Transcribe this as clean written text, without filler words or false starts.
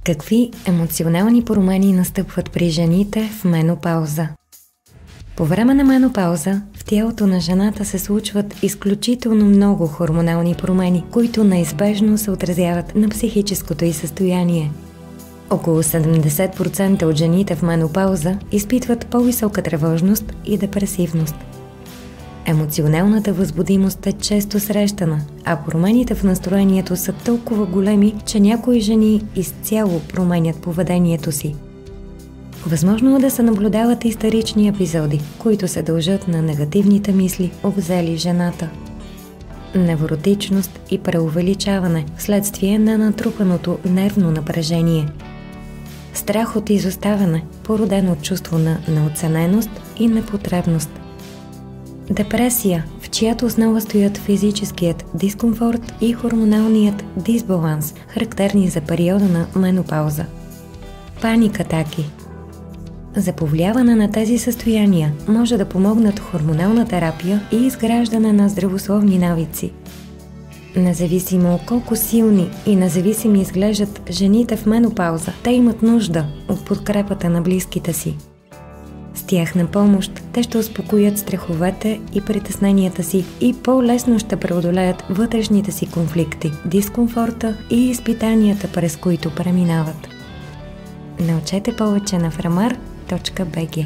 Какви емоционални промени настъпват при жените в менопауза? По време на менопауза в тялото на жената се случват изключително много хормонални промени, които неизбежно се отразяват на психическото й състояние. Около 70% от жените в менопауза изпитват по-висока тревожност и депресивност. Емоционалната възбудимост е често срещана, а промените в настроението са толкова големи, че някои жени изцяло променят поведението си. Възможно е да се наблюдават истерични епизоди, които се дължат на негативните мисли, обзели жената. Невротичност и преувеличаване вследствие на натрупаното нервно напрежение. Страх от изоставяне, породен от чувство на неоцененост и непотребност. Депресия, в чиято основа стоят физическият дискомфорт и хормоналният дисбаланс, характерни за периода на менопауза. Паник-атаки. За повлияване на тези състояния може да помогнат хормонална терапия и изграждане на здравословни навици. Независимо колко силни и независими изглеждат жените в менопауза, те имат нужда от подкрепата на близките си. С тяхна помощ те ще успокоят страховете и притесненията си и по-лесно ще преодолеят вътрешните си конфликти, дискомфорта и изпитанията, през които преминават. Научете повече на framar.bg.